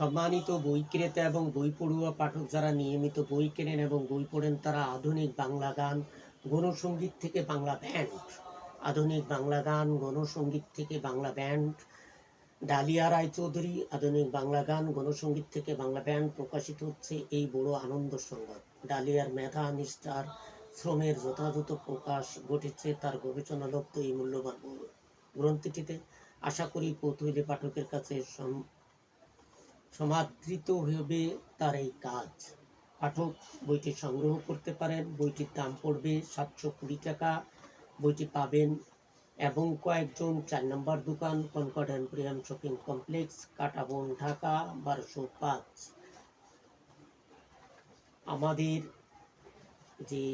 সম্মানিত বই ক্রেতা এবং বই পড়ুয়া পাঠক যারা নিয়মিত বই কেনেন এবং বই পড়েন তারা আধুনিক বাংলা গান, গণসঙ্গীত থেকে বাংলা ব্যান্ড, আধুনিক বাংলা গান, গণসঙ্গীত থেকে বাংলা ব্যান্ড, ডালিয়া রায়চৌধুরী, আধুনিক বাংলা গান, গণসঙ্গীত থেকে বাংলা ব্যান্ড প্রকাশিত হচ্ছে এই বড় আনন্দ সংবাদ। ডালিয়ার মেধা নিষ্ঠার শ্রমের যথাযথ প্রকাশ ঘটেছে তার গবেষণালব্ধ এই মূল্যবান গ্রন্থটিতে। আশা করি কৌতূহলী পাঠকের কাছে সমাদৃত হবে তার এই কাজ। পাঠক বইটি সংগ্রহ করতে পারেন। বইটির দাম পড়বে 720 টাকা। বইটি পাবেন এবং কয়েকজন 4 নম্বর দোকান, কনকর্ড এম্পোরিয়াম শপিং কমপ্লেক্স, কাঁটাবন, ঢাকা 1205। আমাদের যে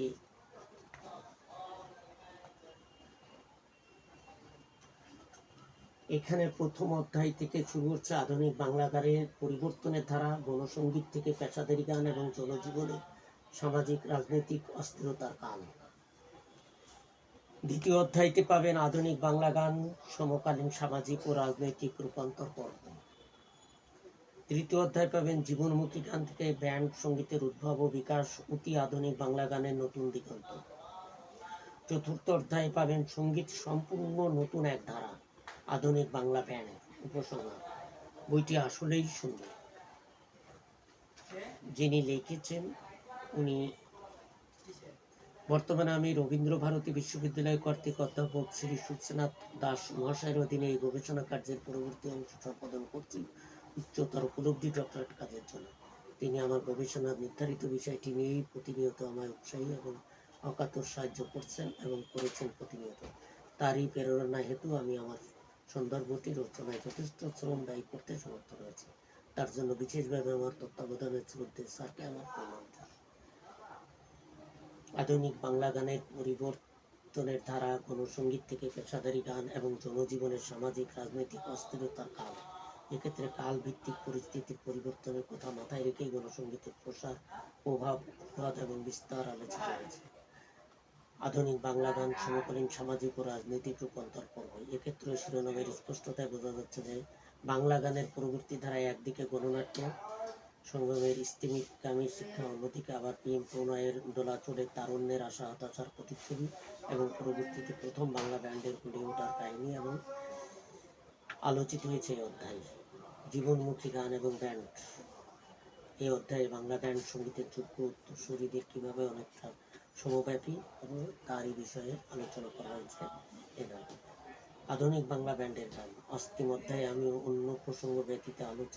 এখানে প্রথম অধ্যায় থেকে শুরু হচ্ছে আধুনিক বাংলা গানের পরিবর্তনের ধারা, গণসঙ্গীত থেকে পেশাদারি গান এবং জনজীবনে সামাজিক রাজনৈতিক অস্থিরতার গান। দ্বিতীয় অধ্যায়তে পাবেন আধুনিক বাংলা গান, সমকালীন সামাজিক ও রাজনৈতিক রূপান্তর পর্ব। তৃতীয় অধ্যায় পাবেন জীবনমুখী গান থেকে ব্যান্ড সঙ্গীতের উদ্ভব ও বিকাশ, অতি আধুনিক বাংলা গানের নতুন দিগন্ত। চতুর্থ অধ্যায়ে পাবেন সঙ্গীত সম্পূর্ণ নতুন এক ধারা, আধুনিক বাংলা ব্যান্ড উপসংহার। বইটি আসলেই সুন্দর। যিনি লিখেছেন উনি বর্তমানে আমি রবীন্দ্র ভারতী বিশ্ববিদ্যালয় কর্তৃক অধ্যাপক শ্রী সূর্যনাথ দাস মহাশয়ের অধীনে এই গবেষণা কার্যের পরবর্তী অংশ সম্পাদন করছি উচ্চতর উপলব্ধি ডক্টরেট কাজের জন্য। তিনি আমার গবেষণার নির্ধারিত বিষয়টি নিয়েই প্রতিনিয়ত আমায় উৎসাহী এবং অকাতর সাহায্য করছেন এবং করেছেন প্রতিনিয়ত। তারই প্রেরণা হেতু আমি আমার সন্দর্ভটি রচনায় যথেষ্ট শ্রম ব্যয় করতে সমর্থ হয়েছি। তার জন্য বিশেষভাবে আমার তত্ত্বাবধানের শ্রদ্ধে স্যারকে আমার প্রণাম। আধুনিক বাংলা গানের পরিবর্তনের ধারা, গণসঙ্গীত থেকে পেশাদারি গান এবং জনজীবনের সামাজিক রাজনৈতিক অস্থিরতার কাল। এক্ষেত্রে কাল ভিত্তিক পরিস্থিতির পরিবর্তনের কথা মাথায় রেখেই গণসঙ্গীতের প্রসার, প্রভাব, উৎপাদ এবং বিস্তার আলোচিত হয়েছে। আধুনিক বাংলা গান, সমকালীন সামাজিক ও রাজনৈতিক রূপান্তর পর্ব। এক্ষেত্রে শিরোনামের স্পষ্টতায় বোঝা যাচ্ছে যে বাংলা গানের পরবর্তী ধারায় একদিকে গণনাট্য সংগ্রামের স্থিতিকামী শিক্ষা, অন্যদিকে আবার প্রেম প্রণয়ের দোলাচলে তারুণ্যের আশা হতাশার প্রতিচ্ছবি এবং পরবর্তীতে প্রথম বাংলা ব্যান্ডের গড়ে ওঠার কাহিনী এবং আলোচিত হয়েছে এই অধ্যায়ে। জীবনমুখী গান এবং ব্যান্ড। এই অধ্যায়ে বাংলা ব্যান্ড সঙ্গীতের যোগ্য উত্তরসূরিদের কিভাবে অনেকটা সমব্যাপী এবং তারই বিষয়ে আলোচনা করা হয়েছে। আধুনিক বাংলা ব্যান্ডের গান। অস্তিম অধ্যায়ে আমি অন্য প্রসঙ্গ ব্যতীত আলোচনা